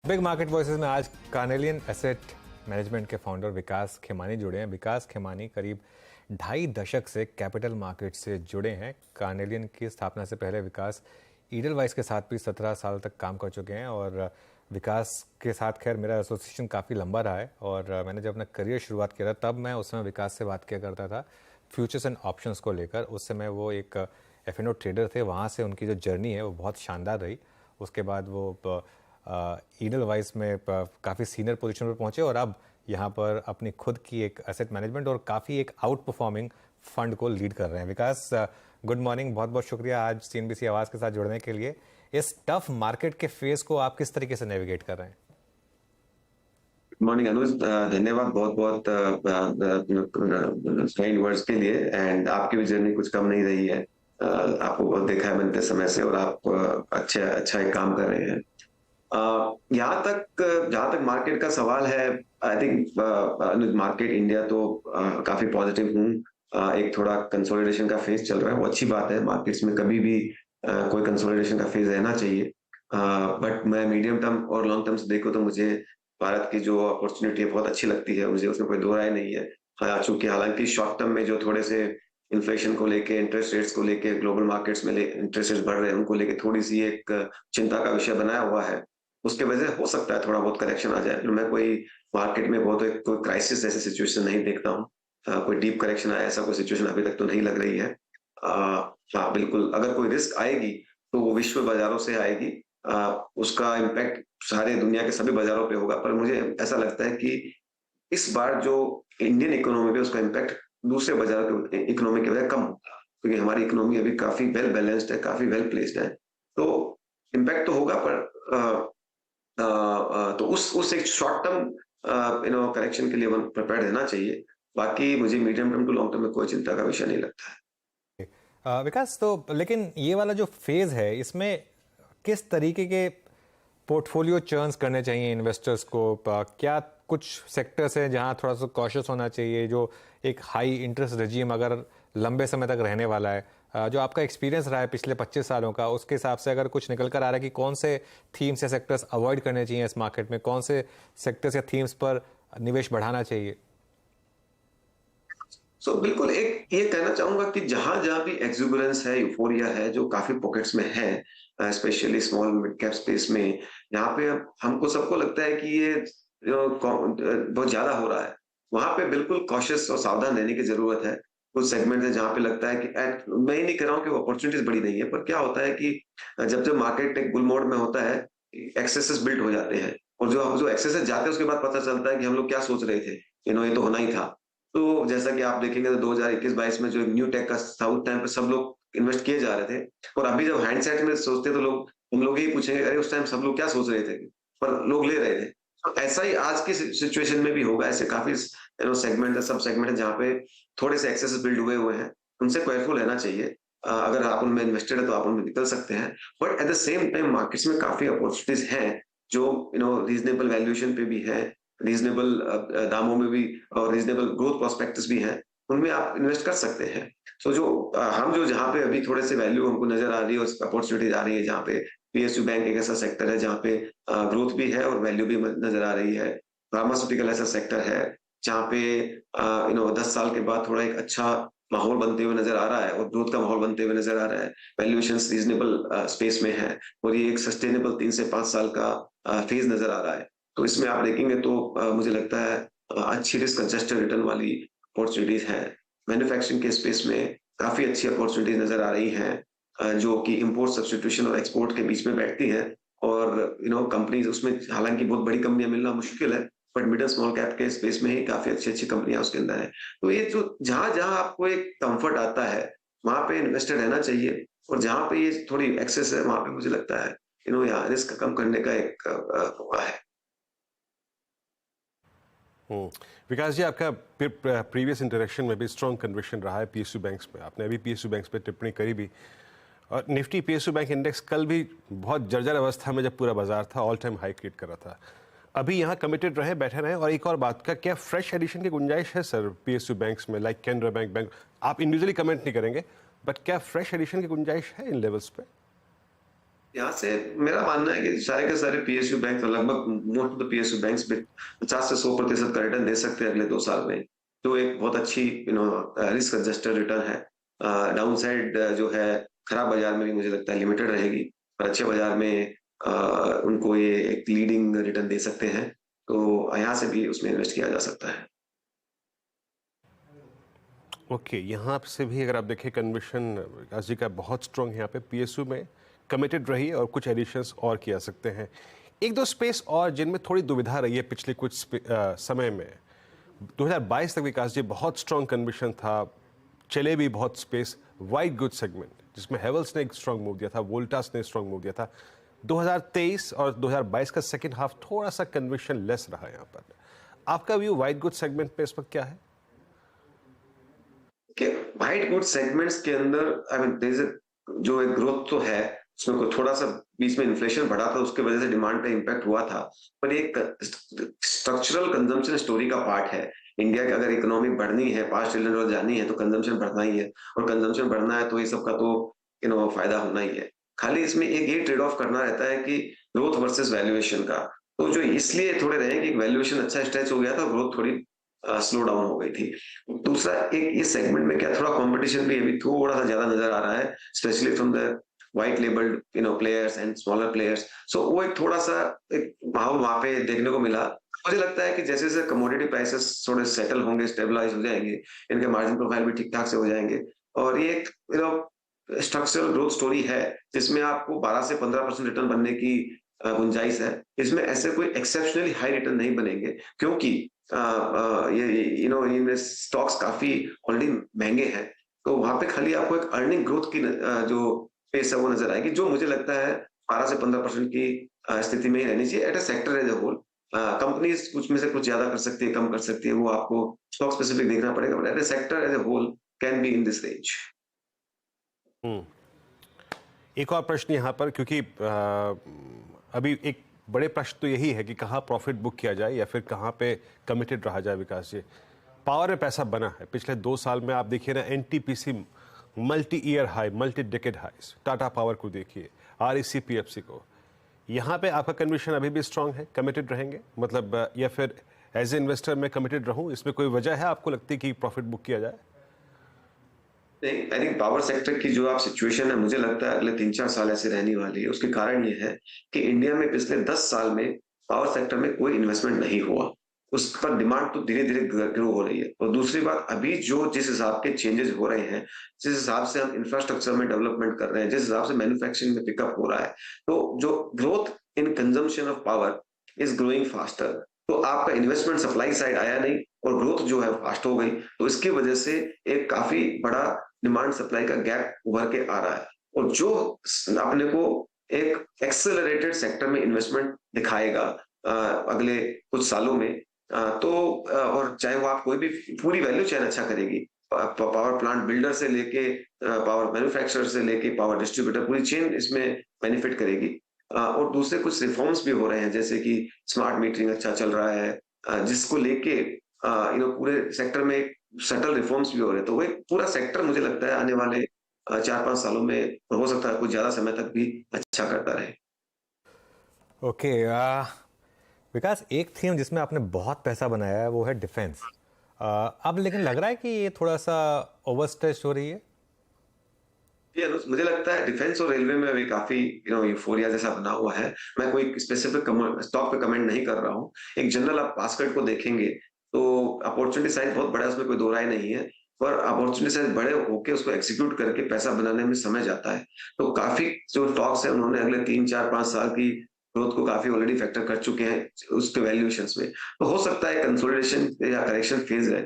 Big market voices में आज carnelian asset management के फाउंडर विकास खेमानी जुड़े हैं। विकास खेमानी करीब 2.5 दशक से कैपिटल मार्केट से जुड़े हैं। कार्नेलियन की स्थापना से पहले विकास ईडलवाइस के साथ भी 17 साल तक काम कर चुके हैं और विकास के साथ खैर मेरा एसोसिएशन काफ़ी लंबा रहा है और मैंने जब अपना करियर शुरुआत किया था तब मैं उस समय विकास से बात किया करता था फ्यूचर्स एंड ऑप्शंस को लेकर। उस समय वो एक F&O ट्रेडर थे। वहाँ से उनकी जो जर्नी है वो बहुत शानदार रही। उसके बाद वो ईडलवाइस में काफ़ी सीनियर पोजीशन पर पहुंचे और अब यहाँ पर अपनी खुद की एक एसेट मैनेजमेंट और काफ़ी एक आउट परफॉर्मिंग फंड को लीड कर रहे हैं। विकास, गुड मॉर्निंग, बहुत बहुत शुक्रिया आज CNBC आवाज़ के साथ जुड़ने के लिए। इस टफ मार्केट के फेज को आप किस तरीके से नेविगेट कर रहे हैं? गुड मॉर्निंग अनुज, धन्यवाद बहुत बहुत काइंड वर्ड्स के लिए। एंड आपकी भी जर्नी कुछ कम नहीं रही है। आपको बहुत देखा है बनते समय से और आप अच्छा एक काम कर रहे हैं। जहाँ तक मार्केट का सवाल है, I think Anuj market India तो काफी पॉजिटिव हूँ। एक थोड़ा कंसोलिडेशन का फेज चल रहा है, वो अच्छी बात है। मार्केट्स में कभी भी कोई कंसोलिडेशन का फेज रहना चाहिए। बट मैं मीडियम टर्म और लॉन्ग टर्म से देखो तो मुझे भारत की जो अपॉर्चुनिटी है बहुत अच्छी लगती है, मुझे उसमें कोई दो राय नहीं है। चूंकि हालांकि शॉर्ट टर्म में जो थोड़े से इन्फ्लेशन को लेके, इंटरेस्ट रेट्स को लेके, ग्लोबल मार्केट्स में इंटरेस्ट रेट्स बढ़ रहे हैं, उनको लेके थोड़ी सी एक चिंता का विषय बनाया हुआ है। उसके वजह हो सकता है थोड़ा बहुत करेक्शन आ जाए। मैं कोई मार्केट में बहुत कोई क्राइसिस जैसी सिचुएशन नहीं देखता हूँ। कोई डीप करेक्शन आया ऐसा कोई सिचुएशन अभी तक तो नहीं लग रही है। हाँ बिल्कुल, अगर कोई रिस्क आएगी तो वो विश्व बाजारों से आएगी। उसका इम्पैक्ट सारे दुनिया के सभी बाजारों पे होगा, पर मुझे ऐसा लगता है कि इस बार जो इंडियन इकोनॉमी पे उसका इम्पैक्ट दूसरे बाजारों के इकोनॉमी की वजह कम होगा, क्योंकि हमारी इकोनॉमी अभी काफी वेल बैलेंस्ड है, काफी वेल प्लेस्ड है। तो इम्पैक्ट तो होगा, पर तो उस एक शॉर्ट टर्म करेक्शन के लिए अपन प्रिपेयर रहना चाहिए। बाकी मुझे medium term to long term में कोई चिंता का विषय नहीं लगता है। विकास, तो लेकिन ये वाला जो फेज है इसमें किस तरीके के पोर्टफोलियो चर्न्स करने चाहिए इन्वेस्टर्स को? क्या कुछ सेक्टर्स हैं जहां थोड़ा सा कॉशियस होना चाहिए, जो एक हाई इंटरेस्ट रेजिम अगर लंबे समय तक रहने वाला है? जो आपका एक्सपीरियंस रहा है पिछले 25 सालों का, उसके हिसाब से अगर कुछ निकल कर आ रहा है कि कौन से थीम्स या सेक्टर्स अवॉइड करने चाहिए इस मार्केट में, कौन से सेक्टर्स या थीम्स पर निवेश बढ़ाना चाहिए? बिल्कुल एक ये कहना चाहूंगा कि जहां जहां भी एक्सुबरेंस है, यूफोरिया है, जो काफी पॉकेट्स में है, specially small mid cap space में, यहाँ पे हमको सबको लगता है कि ये बहुत ज्यादा हो रहा है। वहां पे बिल्कुल कॉशियस और सावधान रहने की जरूरत है। कुछ सेगमेंट है जहां पे लगता है कि मैं ही नहीं कह रहा हूँ कि अपॉर्चुनिटीज बड़ी नहीं है, पर क्या होता है कि जब जब मार्केट एक बुल मोड में होता है, एक्सेसेस बिल्ड हो जाते हैं, और जो जो एक्सेसेस जाते हैं उसके बाद पता चलता है कि हम लोग क्या सोच रहे थे, ये तो होना ही था। तो जैसा कि आप देखेंगे तो 2021-22 में जो न्यू टेक का था, उस टाइम पे सब लोग इन्वेस्ट किए जा रहे थे। और अभी जब हैंडसेट में सोचते तो लोग, हम लोग यही पूछेंगे अरे उस टाइम सब लोग क्या सोच रहे थे, पर लोग ले रहे थे। तो ऐसा ही आज की सिचुएशन में भी होगा। ऐसे काफी सेगमेंट है, सब सेगमेंट है जहाँ पे थोड़े से एक्सेस बिल्ड हुए हैं, उनसे केयरफुल रहना चाहिए। अगर आप उनमें इन्वेस्टेड है तो आप उनमें निकल सकते हैं, but at the same time markets में काफी अपॉर्चुनिटीज हैं जो रीजनेबल वैल्यूएशन पे भी है, रीजनेबल दामों में भी, और रीजनेबल ग्रोथ प्रोस्पेक्टस भी हैं, उनमें आप इन्वेस्ट कर सकते हैं। हम जो जहाँ पे अभी थोड़े से वैल्यू हमको नजर आ रही है, अपॉर्चुनिटीज आ रही है, जहाँ पे PSU बैंक एक ऐसा सेक्टर है जहाँ पे ग्रोथ भी है और वैल्यू भी नजर आ रही है। फार्मास्यूटिकल ऐसा सेक्टर है जहाँ पे 10 साल के बाद थोड़ा एक अच्छा माहौल बनते हुए नजर आ रहा है और ग्रोथ का माहौल बनते हुए नजर आ रहा है। वैल्यूएशन रीजनेबल स्पेस में है और ये एक सस्टेनेबल 3 से 5 साल का फेज नजर आ रहा है। तो इसमें आप देखेंगे तो मुझे लगता है अच्छी रिस्क एडजस्टेड रिटर्न वाली अपॉर्चुनिटीज हैं। मैन्युफैक्चरिंग के स्पेस में काफी अच्छी अपॉर्चुनिटीज नजर आ रही हैं, जो कि इंपोर्ट सब्सटीट्यूशन और एक्सपोर्ट के बीच में बैठती हैं। और कंपनीज उसमें, हालांकि बहुत बड़ी कंपनियां मिलना मुश्किल है, बट मिडिल स्मॉल कैप के स्पेस में ही काफी अच्छी अच्छी कंपनियां उसके अंदर है। तो ये जो जहां जहां आपको एक कंफर्ट आता है वहां पे इन्वेस्टेड रहना चाहिए, और जहां पे ये थोड़ी एक्सेस है वहां पे मुझे लगता है यहाँ रिस्क कम करने का एक मौका है। विकास जी, आपका प्रीवियस इंटरेक्शन में भी स्ट्रॉन्ग कन्विक्शन रहा है PSU बैंक्स पे। आपने अभी PSU बैंक्स पे टिप्पणी करी भी, और निफ्टी PSU बैंक इंडेक्स कल भी बहुत जर्जर अवस्था में, जब पूरा बाजार था, ऑल टाइम हाई क्रिएट कर रहा था। अभी यहाँ कमिटेड रहे, बैठे रहे। और एक और बात का, क्या फ्रेश एडिशन की गुंजाइश है सर PSU बैंक्स में, लाइक कैनरा बैंक? आप इंडिविजुअली कमेंट नहीं करेंगे, बट क्या फ्रेश एडिशन की गुंजाइश है इन लेवल्स पे? यहाँ से मेरा मानना है कि सारे के सारे पीएसयू बैंक, लगभग most of the PSU banks भी 50 से 100% का रिटर्न दे सकते हैं अगले 2 साल में, जो एक बहुत अच्छी रिस्क एडजस्टेड रिटर्न है। डाउन साइड जो है खराब बाजार में भी मुझे लगता है लिमिटेड रहेगी, और अच्छे बाजार में उनको ये एक लीडिंग रिटर्न दे सकते हैं, तो यहाँ से भी उसमें इन्वेस्ट किया जा सकता है। ओके, यहाँ से भी अगर आप देखें कन्विक्शन विकास जी का बहुत स्ट्रॉन्ग है यहाँ पे, पीएसयू में कमिटेड रही है और कुछ एडिशंस और किया सकते हैं। एक दो स्पेस और जिनमें थोड़ी दुविधा रही है पिछले कुछ समय में, 2022 तक विकास जी बहुत स्ट्रॉन्ग कन्विक्शन था, चले भी बहुत स्पेस वाइट गुड सेगमेंट, जिसमें हेवल्स ने एक स्ट्रॉन्ग मूव दिया था, वोल्टास ने स्ट्रॉन्ग मूव दिया था। 2023 और 2022 का सेकेंड हाफ थोड़ा सा कन्विक्शन लेस रहा यहाँ पर। आपका व्यू वाइट गुड सेगमेंट पे इस वक्त क्या है? कि व्हाइट गुड सेगमेंट्स के अंदर आई मीन जो एक ग्रोथ तो है, उसमें कोई थोड़ा सा बीच में इन्फ्लेशन बढ़ा था, उसके वजह से डिमांड पे इम्पैक्ट हुआ था, पर एक स्ट्रक्चरल कंजम्पशन स्टोरी का पार्ट है। इंडिया की अगर इकोनॉमी बढ़नी है, $5 ट्रिलियन जानी है, तो कंजम्पशन बढ़ना ही है, और कंजम्पशन बढ़ना है तो ये सब का तो फायदा होना ही है। खाली इसमें एक ये ट्रेड ऑफ करना रहता है कि ग्रोथ वर्सेस वैल्यूएशन का, तो जो इसलिए थोड़े रहे कि वैल्यूएशन अच्छा स्ट्रेच हो गया था, ग्रोथ थोड़ी स्लो डाउन हो गई थी। दूसरा, एक इस सेगमेंट में क्या थोड़ा कंपटीशन भी अभी थोड़ा सा ज्यादा नजर आ रहा है, specially from the white labelled players and smaller players. So वो एक थोड़ा सा एक भाव वहां पे देखने को मिला। मुझे लगता है कि जैसे जैसे कमोडिटी प्राइसेस थोड़े सेटल होंगे, स्टेबलाइज हो जाएंगे, इनके मार्जिन प्रोफाइल भी ठीक ठाक से हो जाएंगे, और ये एक स्ट्रक्चरल ग्रोथ स्टोरी है जिसमें आपको 12 से 15% रिटर्न बनने की गुंजाइश है। इसमें ऐसे कोई एक्सेप्शनली हाई रिटर्न नहीं बनेंगे, क्योंकि ये इनमें स्टॉक्स काफी ऑलरेडी महंगे हैं, तो वहां पे खाली आपको एक अर्निंग ग्रोथ की जो पेस है वो नजर आएगी, जो मुझे लगता है 12 से 15% की स्थिति में ही रहनी चाहिए at a sector as a whole. Companies कुछ में से कुछ ज्यादा कर सकती है, कम कर सकती है, वो आपको स्टॉक स्पेसिफिक देखना पड़ेगा, but at a sector as a whole can be in this range. Hmm. एक और प्रश्न यहाँ पर, क्योंकि अभी एक बड़े प्रश्न तो यही है कि कहाँ प्रॉफिट बुक किया जाए या फिर कहाँ पे कमिटेड रहा जाए। विकास जी, पावर में पैसा बना है पिछले 2 साल में, आप देखिए ना, NTPC multi year high, multi decade highs, Tata power को देखिए, आरईसी पीएफसी को। यहाँ पे आपका कन्विक्शन अभी भी स्ट्रांग है, कमिटेड रहेंगे मतलब, या फिर एज ए इन्वेस्टर मैं कमिटेड रहूँ, इसमें कोई वजह है आपको लगती है कि प्रॉफिट बुक किया जाए? नहीं, आई थिंक पावर सेक्टर की जो आप सिचुएशन है, मुझे लगता है अगले 3-4 साल ऐसे रहने वाली है। उसके कारण ये है कि इंडिया में पिछले 10 साल में पावर सेक्टर में कोई इन्वेस्टमेंट नहीं हुआ, उस पर डिमांड तो धीरे धीरे ग्रो हो रही है। और दूसरी बात, अभी जो जिस हिसाब के चेंजेस हो रहे हैं, जिस हिसाब से हम इंफ्रास्ट्रक्चर में डेवलपमेंट कर रहे हैं, जिस हिसाब से मैन्युफैक्चरिंग में पिकअप हो रहा है, तो जो growth in consumption of power is growing faster, तो आपका इन्वेस्टमेंट सप्लाई साइड आया नहीं, और ग्रोथ जो है फास्ट हो गई, तो इसकी वजह से एक काफी बड़ा डिमांड सप्लाई का गैप उभर के आ रहा है। और जो अपने को एक एक्सेलरेटेड सेक्टर में इन्वेस्टमेंट दिखाएगा अगले कुछ सालों में, तो और चाहे वो आप कोई भी पूरी वैल्यू चेन अच्छा करेगी, पावर प्लांट बिल्डर से लेके पावर मैन्युफैक्चरर से लेके पावर डिस्ट्रीब्यूटर, पूरी चेन इसमें बेनिफिट करेगी। और दूसरे कुछ रिफॉर्म्स भी हो रहे हैं, जैसे कि स्मार्ट मीटरिंग अच्छा चल रहा है, जिसको लेके पूरे सेक्टर में सटल रिफॉर्म्स भी हो रहे हैं, तो वो एक पूरा सेक्टर मुझे लगता है आने वाले 4-5 सालों में, हो सकता है कुछ ज्यादा समय तक भी अच्छा करता रहे। ओके, विकास, एक थीम जिसमें आपने बहुत पैसा बनाया है वो है डिफेंस। अब लेकिन लग रहा है कि ये थोड़ा सा ओवरस्ट्रेच हो रही है। ये मुझे लगता है डिफेंस और रेलवे में अभी काफी यूफोरिया जैसा बना हुआ है। मैं कोई स्पेसिफिक स्टॉक पे कमेंट नहीं कर रहा हूँ, एक जनरल आप बास्केट को देखेंगे तो अपॉर्चुनिटी साइज बहुत बड़ा है, उसमें कोई दो राय नहीं है, पर अपॉर्चुनिटी साइज बड़े होके उसको एग्जीक्यूट करके पैसा बनाने में समय जाता है। तो काफी जो स्टॉक्स है उन्होंने अगले 3-4-5 साल की ग्रोथ को काफी ऑलरेडी फैक्टर कर चुके हैं उसके वैल्यूएशंस में। तो हो सकता है कंसोलिडेशन या करेक्शन फेज है,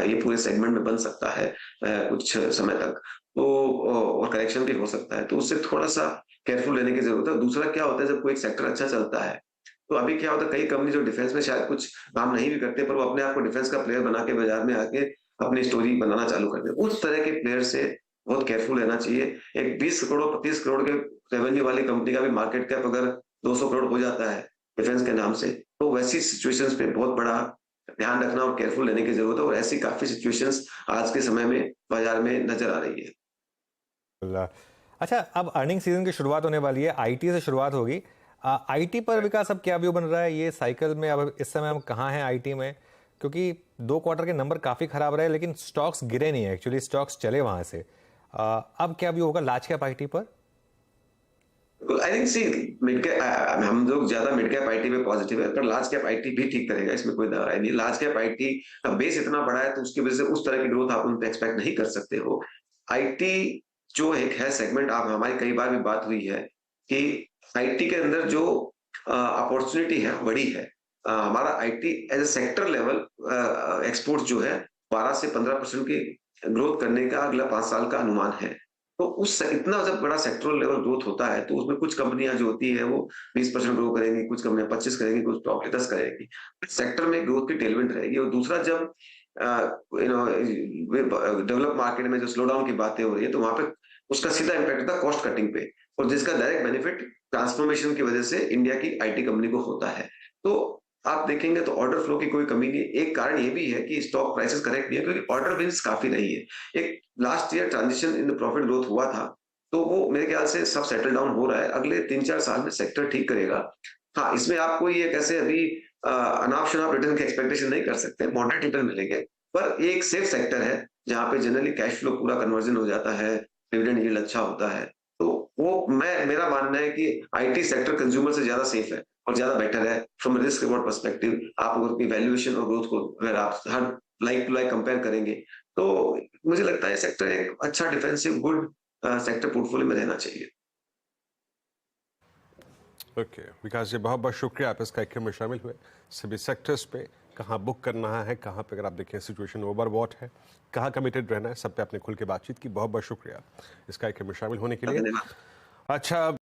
ये पूरे सेगमेंट में बन सकता है कुछ समय तक, तो और करेक्शन भी हो सकता है, तो उससे थोड़ा सा केयरफुल रहने की जरूरत है। दूसरा क्या होता है, जब कोई सेक्टर अच्छा चलता है, तो अभी क्या होता है, कई कंपनी जो डिफेंस में शायद कुछ काम नहीं भी करते, पर वो अपने आप को डिफेंस का प्लेयर बना के बाजार में आके अपनी स्टोरी बनाना चालू कर दे। उस तरह के प्लेयर से बहुत केयरफुल रहना चाहिए। एक 20 करोड़ 25 करोड़ के रेवेन्यू वाली कंपनी का भी मार्केट कैप अगर 200 करोड़ हो जाता है डिफेंस के नाम से, तो वैसी सिचुएशंस पे बहुत बड़ा ध्यान रखना और केयरफुल रहने की जरूरत है, और ऐसी काफी सिचुएशंस आज के समय में बाजार में नजर आ रही है। अच्छा, अब अर्निंग सीजन की शुरुआत होने वाली है, आईटी से शुरुआत होगी। आईटी पर विकास अब क्या व्यू बन रहा है ये साइकिल में? अब इस समय हम कहाँ हैं आईटी में? क्योंकि 2 क्वार्टर के नंबर काफ़ी खराब रहे, लेकिन स्टॉक्स गिरे नहीं है, एक्चुअली स्टॉक्स चले वहाँ से। अब क्या व्यू होगा लार्ज कैप आईटी पर? I think see mid cap, हम लोग ज्यादा मिड कैप आईटी पे पॉजिटिव है, पर लार्ज कैप आईटी भी ठीक करेगा, इसमें कोई दरार नहीं। लार्ज कैप आईटी का बेस इतना बड़ा है तो उसकी वजह से उस तरह की ग्रोथ आप उन पे एक्सपेक्ट नहीं कर सकते हो। आईटी जो एक है सेगमेंट, आप हमारी कई बार भी बात हुई है कि आईटी के अंदर जो अपॉर्चुनिटी है बड़ी है। हमारा IT as a sector level export जो है 12 से 15% की ग्रोथ करने का अगला 5 साल का अनुमान है। तो उस इतना जब बड़ा सेक्टरल लेवल ग्रोथ होता है तो उसमें कुछ कंपनियां जो होती है वो 20% ग्रो करेंगी, कुछ कंपनियां 25 करेंगी, कुछ प्रॉब्लम 10 करेगी। सेक्टर में ग्रोथ की टेलविंड रहेगी। और दूसरा, जब डेवलप मार्केट में जो स्लो डाउन की बातें हो रही है तो वहां पे उसका सीधा इम्पैक्ट होता है कॉस्ट कटिंग पे, और जिसका डायरेक्ट बेनिफिट ट्रांसफॉर्मेशन की वजह से इंडिया की आईटी कंपनी को होता है। तो आप देखेंगे तो ऑर्डर फ्लो की कोई कमी नहीं है। एक कारण ये भी है कि स्टॉक प्राइसेस करेक्ट नहीं है क्योंकि ऑर्डर विंस काफी रही है। एक last year transition in the profit growth हुआ था, तो वो मेरे ख्याल से सब सेटल डाउन हो रहा है। अगले 3-4 साल में सेक्टर ठीक करेगा। हाँ, इसमें आप कोई ये कैसे अभी अनाप शनाप रिटर्न की एक्सपेक्टेशन नहीं कर सकते, मॉडरेट रिटर्न मिलेंगे। पर ये एक सेफ सेक्टर है जहां पे जनरली कैश फ्लो पूरा कन्वर्जन हो जाता है, डिविडेंड यील्ड अच्छा होता है। तो वो मेरा मानना है कि आईटी सेक्टर कंज्यूमर से ज्यादा सेफ है और ज्यादा बेटर है फ्रॉम रिस्क रिवॉर्ड पर्सपेक्टिव। आप अगर की वैल्यूएशन और ग्रोथ को अगर आप हर लाइक टू लाइक कंपेयर करेंगे तो मुझे लगता है सेक्टर एक अच्छा डिफेंसिव गुड सेक्टर पोर्टफोलियो में रहना चाहिए। ओके विकास जी, बहुत बहुत शुक्रिया आप इस कार्यक्रम में शामिल हुए। सभी सेक्टर्स पे कहाँ बुक करना है, कहाँ पे अगर आप देखें सिचुएशन ओवरबॉट है, कहाँ कमिटेड रहना है, सब पे आपने खुल के बातचीत की। बहुत बहुत शुक्रिया इस कार्यक्रम में शामिल होने के लिए। धन्यवाद। अच्छा।